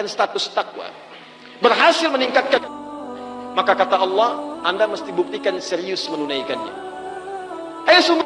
meningkatkan status takwa, berhasil meningkatkan, maka kata Allah, Anda mesti buktikan serius menunaikannya. Ayo semua,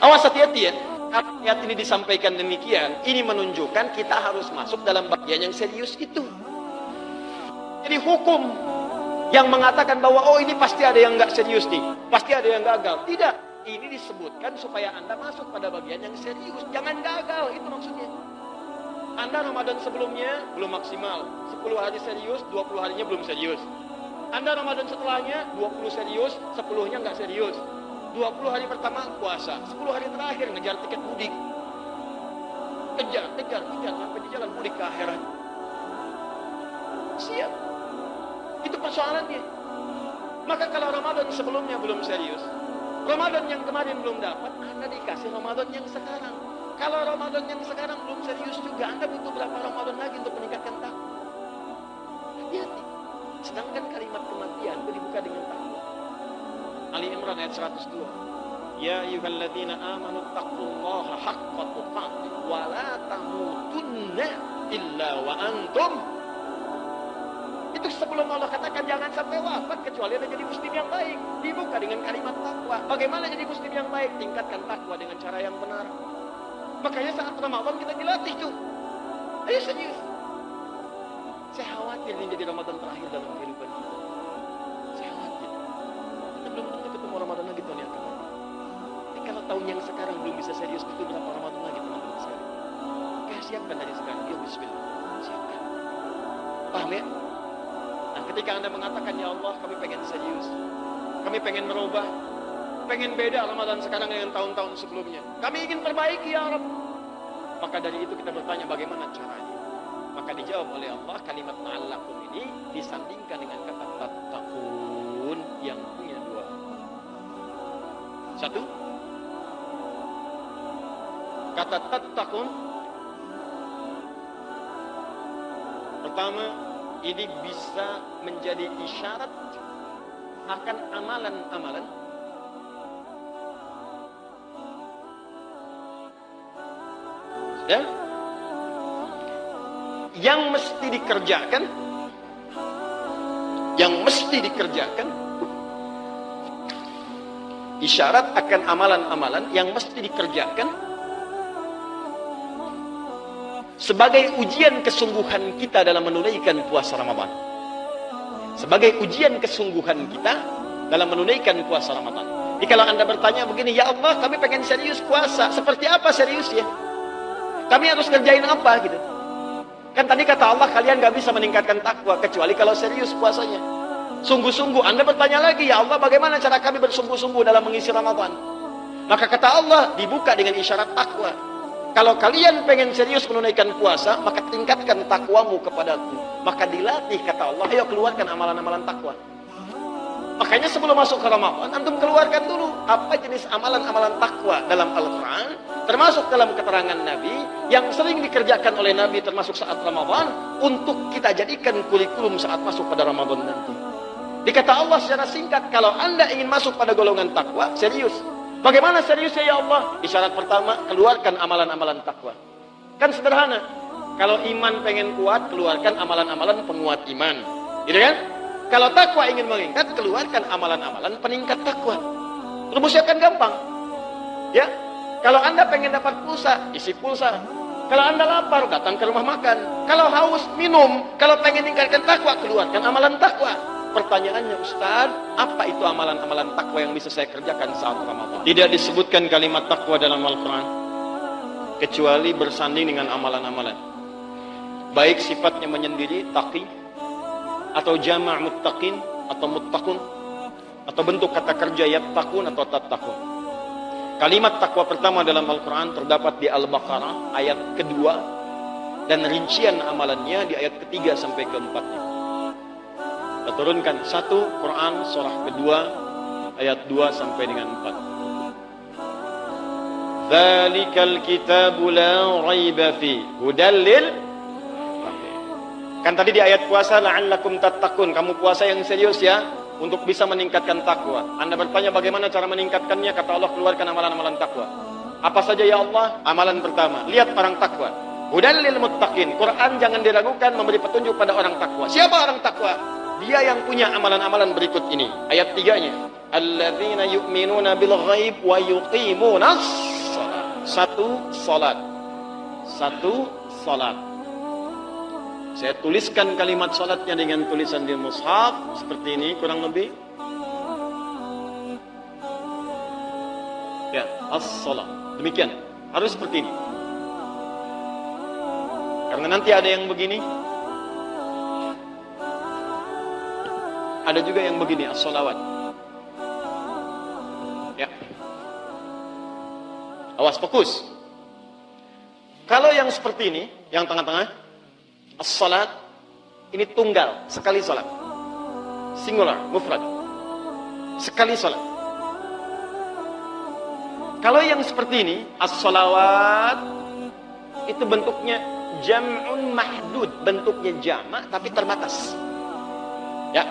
awas hati-hati ya. Ayat ini disampaikan demikian, ini menunjukkan kita harus masuk dalam bagian yang serius itu. Jadi hukum yang mengatakan bahwa oh ini pasti ada yang nggak serius nih, pasti ada yang gagal. Tidak. Ini disebutkan supaya Anda masuk pada bagian yang serius. Jangan gagal, itu maksudnya. Anda Ramadan sebelumnya belum maksimal. 10 hari serius, 20 harinya belum serius. Anda Ramadan setelahnya 20 serius, 10-nya nggak serius. 20 hari pertama puasa, 10 hari terakhir ngejar tiket mudik. Kejar sampai di jalan mudik ke akhirat. Siap. Itu persoalannya. Maka kalau Ramadan sebelumnya belum serius, Ramadan yang kemarin belum dapat, Anda dikasih Ramadan yang sekarang. Kalau Ramadan yang sekarang belum serius juga, Anda butuh berapa Ramadan lagi untuk meningkatkan takwa? Hati-hati. Sedangkan kalimat kematian dibuka dengan takwa. Ali Imran ayat 102. Ya ayyuhalladzina amanu taqullaha haqqa tuqatih wa la tamutunna illa wa antum. Itu sebelum Allah katakan jangan sampai wafat kecuali Anda jadi muslim yang baik. Dibuka dengan kalimat takwa. Bagaimana jadi muslim yang baik? Tingkatkan takwa dengan cara yang benar. Makanya saat Ramadan kita dilatih tuh. Ayo serius. Saya khawatir ini jadi Ramadan terakhir dalam kehidupan kita. Saya khawatir. Kita belum tentu ketemu Ramadan lagi tahun yang akan datang. Kalau tahun yang sekarang belum bisa serius, itu berapa Ramadan lagi teman-teman sekalian? Oke, siapkan dari sekarang. Ya bismillah. Siapkan. Paham ya? Nah, ketika Anda mengatakan, ya Allah, kami pengen serius, kami pengen merubah, pengen beda Ramadan sekarang dengan tahun-tahun sebelumnya, kami ingin perbaiki ya Rabb, maka dari itu kita bertanya bagaimana caranya. Maka dijawab oleh Allah, kalimat ma'allakum ini disandingkan dengan kata tattaqun yang punya dua. Satu, kata tattaqun pertama, ini bisa menjadi isyarat akan amalan-amalan yang mesti dikerjakan, isyarat akan amalan-amalan yang mesti dikerjakan sebagai ujian kesungguhan kita dalam menunaikan puasa Ramadan. Sebagai ujian kesungguhan kita dalam menunaikan puasa Ramadan. Jadi kalau Anda bertanya begini, ya Allah, kami pengen serius puasa. Seperti apa serius ya? Kami harus kerjain apa gitu? Kan tadi kata Allah, kalian gak bisa meningkatkan takwa kecuali kalau serius puasanya. Sungguh-sungguh. Anda bertanya lagi, ya Allah, bagaimana cara kami bersungguh-sungguh dalam mengisi Ramadan? Maka kata Allah, dibuka dengan isyarat takwa. Kalau kalian pengen serius menunaikan puasa, maka tingkatkan takwamu kepadaku. Maka dilatih, kata Allah, ayo keluarkan amalan-amalan takwa. Makanya sebelum masuk ke Ramadan, antum keluarkan dulu apa jenis amalan-amalan takwa dalam Al-Quran, termasuk dalam keterangan Nabi, yang sering dikerjakan oleh Nabi termasuk saat Ramadan, untuk kita jadikan kurikulum saat masuk pada Ramadan nanti. Dikata Allah secara singkat, kalau Anda ingin masuk pada golongan takwa, serius. Bagaimana seriusnya ya Allah? Isyarat pertama, keluarkan amalan-amalan takwa. Kan sederhana. Kalau iman pengen kuat, keluarkan amalan-amalan penguat iman. Gitu kan? Kalau takwa ingin meningkat, keluarkan amalan-amalan peningkat takwa. Rumusnya kan gampang. Ya. Kalau Anda pengen dapat pulsa, isi pulsa. Kalau Anda lapar, datang ke rumah makan. Kalau haus, minum. Kalau pengen meningkatkan takwa, keluarkan amalan takwa. Pertanyaannya, Ustaz, apa itu amalan-amalan takwa yang bisa saya kerjakan saat Ramadan? Tidak disebutkan kalimat takwa dalam Al-Quran, kecuali bersanding dengan amalan-amalan. Baik sifatnya menyendiri, taqi, atau jama' muttaqin, atau muttaqun, atau bentuk kata kerja yattaqun atau tattaqun. Kalimat takwa pertama dalam Al-Quran terdapat di Al-Baqarah ayat kedua, dan rincian amalannya di ayat ketiga sampai keempatnya. Kita turunkan satu Quran surah kedua ayat 2 sampai dengan 4. Dzalikal kitabu la raiba fi hudal lil muttaqin. Kan tadi di ayat puasa la'allakum tattaqun, kamu puasa yang serius ya untuk bisa meningkatkan takwa. Anda bertanya bagaimana cara meningkatkannya? Kata Allah, keluarkan amalan-amalan takwa. Apa saja ya Allah? Amalan pertama, lihat orang takwa. Hudan lil muttaqin. Quran jangan diragukan memberi petunjuk pada orang takwa. Siapa orang takwa? Dia yang punya amalan-amalan berikut ini. Ayat 3-nya. Alladzina yu'minuna bil ghaib wa yuqimunas shalah. Satu salat. Saya tuliskan kalimat salatnya dengan tulisan di mushaf seperti ini kurang lebih. Ya, as-salat. Demikian. Harus seperti ini. Karena nanti ada yang begini. Ada juga yang begini, as-salawat. Ya. Awas, fokus. Kalau yang seperti ini, yang tengah-tengah, as-salat, ini tunggal, sekali salat. Singular, mufrad. Sekali salat. Kalau yang seperti ini, as-salawat, itu bentuknya jam'un mahdud, bentuknya jamak tapi terbatas. Ya.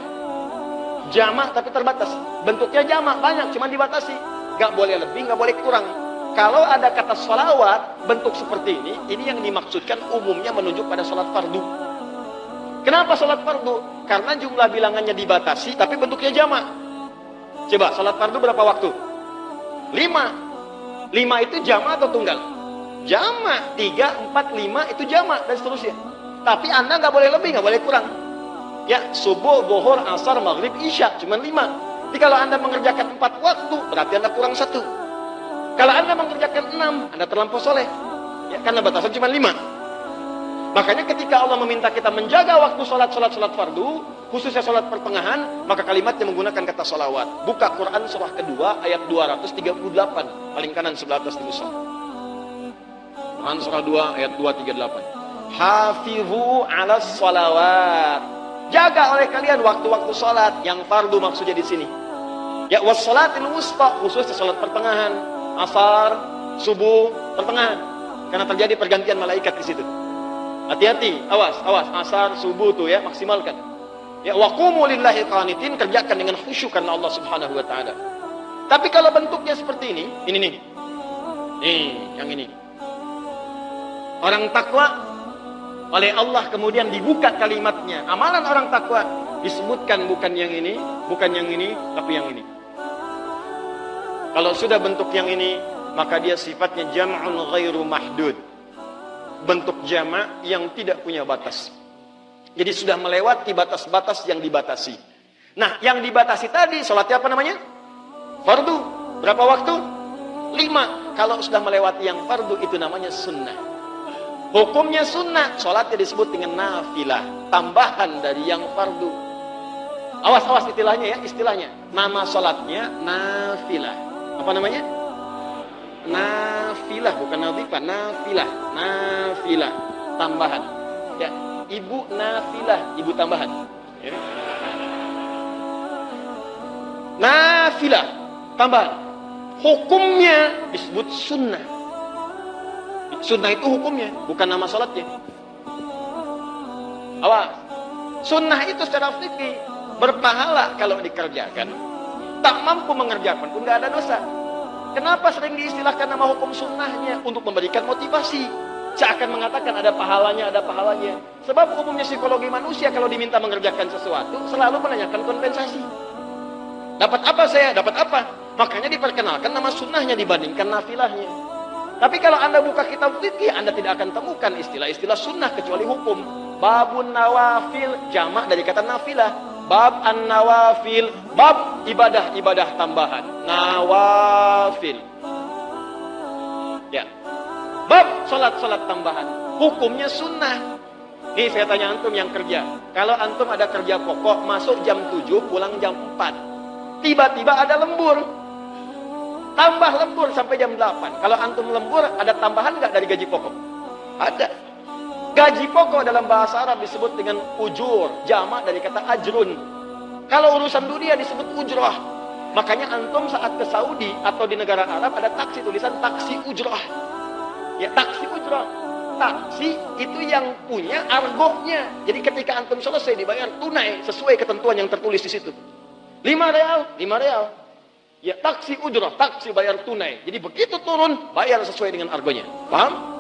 Jamak tapi terbatas. Bentuknya jamak banyak, cuma dibatasi. Gak boleh lebih, gak boleh kurang. Kalau ada kata salawat bentuk seperti ini yang dimaksudkan umumnya menunjuk pada salat fardu. Kenapa salat fardu? Karena jumlah bilangannya dibatasi tapi bentuknya jamak. Coba salat fardu berapa waktu? 5 itu jamak atau tunggal? Jamak. 3, 4, 5 itu jamak dan seterusnya. Tapi Anda nggak boleh lebih, nggak boleh kurang. Ya, subuh, zuhur, asar, maghrib, isya cuma 5. Jadi kalau Anda mengerjakan 4 waktu berarti Anda kurang 1. Kalau Anda mengerjakan 6, Anda terlampau soleh. Ya, karena batasan cuma 5. Makanya ketika Allah meminta kita menjaga waktu salat fardu, khususnya salat pertengahan, maka kalimatnya menggunakan kata salawat. Buka Quran surah kedua ayat 238, paling kanan sebelah atas di mushaf. Quran surah 2 ayat 238. Hafizu 'alas salawat. Jaga oleh kalian waktu-waktu salat yang fardu maksudnya di sini. Ya, was salatil wusta, khususnya salat pertengahan, asar, subuh, pertengahan. Karena terjadi pergantian malaikat di situ. Hati-hati, awas, asar, subuh tuh ya, maksimalkan. Ya, waqumu lillahi qanitin, kerjakan dengan khusyuk karena Allah Subhanahu wa taala. Tapi kalau bentuknya seperti ini nih. Nih, yang ini. Orang takwa oleh Allah kemudian dibuka kalimatnya. Amalan orang takwa disebutkan bukan yang ini, tapi yang ini. Kalau sudah bentuk yang ini, maka dia sifatnya jam'un ghairu mahdud. Bentuk jamak yang tidak punya batas. Jadi sudah melewati batas-batas yang dibatasi. Nah, yang dibatasi tadi, salatnya apa namanya? Fardu. Berapa waktu? 5. Kalau sudah melewati yang fardu, itu namanya sunnah. Hukumnya sunnah, salatnya disebut dengan nafilah, tambahan dari yang fardu. Awas istilahnya. Nama salatnya nafilah. Apa namanya? Nafilah, bukan nadhifah, nafilah, tambahan. Ya, ibu nafilah, ibu tambahan. Ya. Nafilah, tambahan. Hukumnya disebut sunnah. Sunnah itu hukumnya, bukan nama salatnya. Awas. Sunnah itu secara fikih berpahala kalau dikerjakan. Tak mampu mengerjakan pun nggak ada dosa. Kenapa sering diistilahkan nama hukum sunnahnya? Untuk memberikan motivasi. Seakan mengatakan ada pahalanya. Sebab umumnya psikologi manusia kalau diminta mengerjakan sesuatu, selalu menanyakan kompensasi. Dapat apa saya? Dapat apa? Makanya diperkenalkan nama sunnahnya dibandingkan nafilahnya. Tapi kalau Anda buka kitab fikih, Anda tidak akan temukan istilah-istilah sunnah kecuali hukum. Babun nawafil, jamak dari kata nafilah. Bab an-nawafil, bab ibadah-ibadah tambahan. Nawafil. Ya. Bab salat-salat tambahan. Hukumnya sunnah. Nih saya tanya antum yang kerja. Kalau antum ada kerja pokok, masuk jam 7, pulang jam 4. Tiba-tiba ada lembur. Tambah lembur sampai jam 8. Kalau antum lembur, ada tambahan nggak dari gaji pokok? Ada. Gaji pokok dalam bahasa Arab disebut dengan ujur, jamak dari kata ajrun. Kalau urusan dunia disebut ujrah. Makanya antum saat ke Saudi atau di negara Arab ada taksi, tulisan taksi ujrah. Ya, taksi ujrah. Taksi itu yang punya argonya. Jadi ketika antum selesai dibayar tunai sesuai ketentuan yang tertulis di situ. 5 real. Ya, taksi ujrah, taksi bayar tunai. Jadi begitu turun, bayar sesuai dengan argonya. Paham?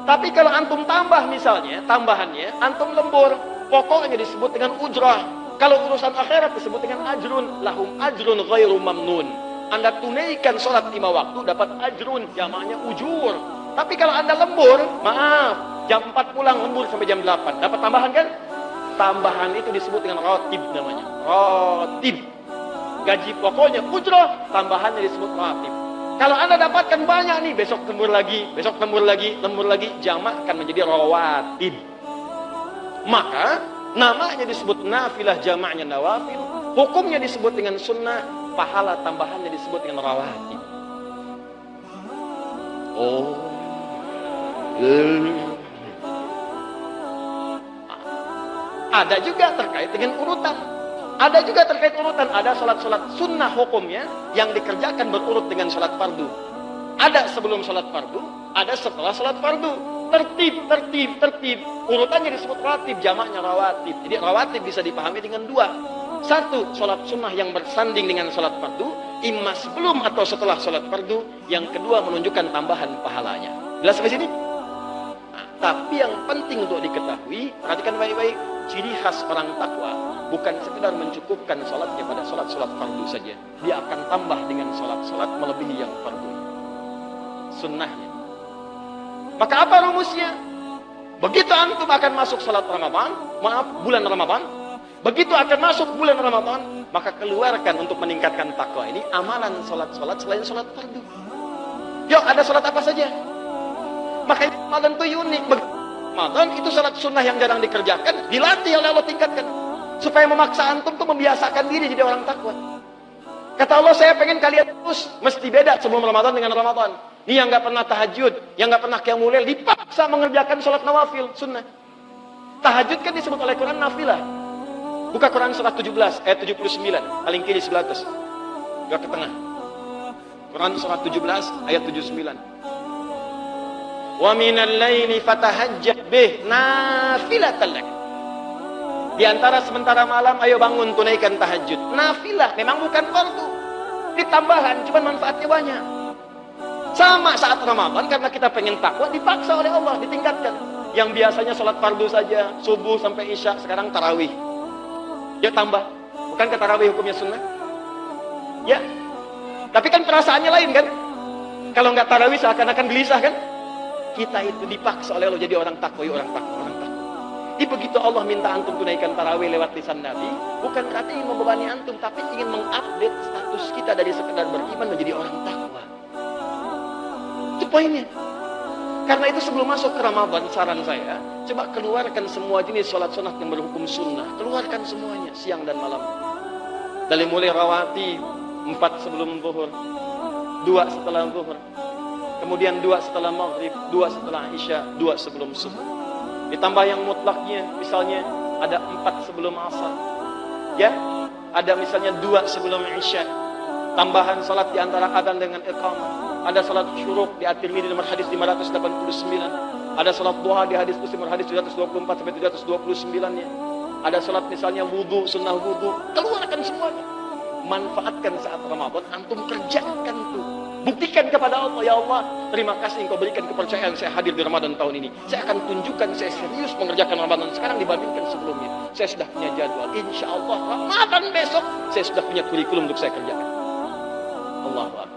Tapi kalau antum tambah misalnya, tambahannya, antum lembur, pokoknya disebut dengan ujrah. Kalau urusan akhirat disebut dengan ajrun, lahum ajrun ghairu mamnun. Anda tunaikan sholat 5 waktu, dapat ajrun, jamaknya ujur. Tapi kalau Anda lembur, maaf, jam 4 pulang, lembur sampai jam 8, dapat tambahan kan? Tambahan itu disebut dengan rotib namanya. Rotib. Gaji pokoknya ujrah, tambahannya disebut rotib. Kalau Anda dapatkan banyak nih, besok lembur lagi, lembur lagi, jamak akan menjadi rawatib. Maka namanya disebut nafilah, jamaknya nawafil, hukumnya disebut dengan sunnah, pahala tambahannya disebut dengan rawatib. Oh. Ada juga terkait dengan urutan. Ada sholat-sholat sunnah hukumnya yang dikerjakan berurut dengan sholat fardu. Ada sebelum sholat fardu, ada setelah sholat fardu. Tertib. Urutannya disebut rawatib, jamaknya rawatib. Jadi rawatib bisa dipahami dengan dua. Satu, sholat sunnah yang bersanding dengan sholat fardu, imma sebelum atau setelah sholat fardu. Yang kedua, menunjukkan tambahan pahalanya. Jelas sampai sini? Nah, tapi yang penting untuk diketahui, perhatikan baik-baik, ciri khas orang takwa bukan sekedar mencukupkan sholatnya pada sholat-sholat fardu saja. Dia akan tambah dengan sholat-sholat melebihi yang fardu. Sunnahnya. Maka apa rumusnya? Begitu antum akan masuk sholat Ramadan, bulan Ramadan, begitu akan masuk bulan Ramadan, maka keluarkan untuk meningkatkan takwa ini amalan sholat-sholat selain sholat fardu. Yuk, ada sholat apa saja? Makanya Ramadan itu unik. Ramadan itu sholat sunnah yang jarang dikerjakan, dilatih oleh Allah, tingkatkan. Supaya memaksa antum tuh membiasakan diri jadi orang takwa. Kata Allah, saya pengen kalian terus mesti beda sebelum Ramadan dengan Ramadan. Ini yang nggak pernah tahajud, yang nggak pernah qiyamul lail, dipaksa mengerjakan sholat nawafil, sunnah. Tahajud kan disebut oleh Quran nafilah. Buka Quran surah 17 ayat 79, paling kiri sebelah atas. Gak ke tengah. Quran surah 17 ayat 79. Wa minal laili fatahajjat bih nafilatan lak. Di antara sementara malam, ayo bangun tunaikan tahajud. Nafilah, memang bukan fardu. Ditambahan, cuma manfaatnya banyak. Sama saat Ramadan, karena kita pengen takwa, dipaksa oleh Allah, ditingkatkan. Yang biasanya sholat fardu saja, subuh sampai isya, sekarang tarawih. Ya tambah. Bukankah tarawih hukumnya sunnah? Ya. Tapi kan perasaannya lain kan? Kalau nggak tarawih seakan-akan gelisah kan? Kita itu dipaksa oleh Allah jadi orang takwa, orang takwa. Jadi begitu Allah minta antum tunaikan tarawih lewat lisan Nabi, bukan berarti ingin membebani antum, tapi ingin mengupdate status kita dari sekedar beriman menjadi orang takwa. Itu poinnya. Karena itu sebelum masuk ke Ramadan, saran saya, coba keluarkan semua jenis sholat sunnah yang berhukum sunnah. Keluarkan semuanya, siang dan malam. Dari mulai rawatib, 4 sebelum zuhur, 2 setelah zuhur, kemudian 2 setelah maghrib, 2 setelah isya, 2 sebelum subuh. Ditambah yang mutlaknya, misalnya ada 4 sebelum asar, ya, ada misalnya 2 sebelum isya, tambahan salat di antara adzan dengan iqamah, ada salat syuruk di At-Tirmidzi nomor hadis 589, ada salat duha di hadis Muslim nomor hadis 724 sampai 729-nya, ada salat misalnya wudu, sunnah wudu. Keluarkan semuanya, manfaatkan saat Ramadan, antum kerjakan tuh. Buktikan kepada Allah, ya Allah, terima kasih Engkau berikan kepercayaan saya hadir di Ramadan tahun ini. Saya akan tunjukkan saya serius mengerjakan Ramadan sekarang dibandingkan sebelumnya. Saya sudah punya jadwal. Insya Allah Ramadan besok saya sudah punya kurikulum untuk saya kerjakan. Allahu Akbar.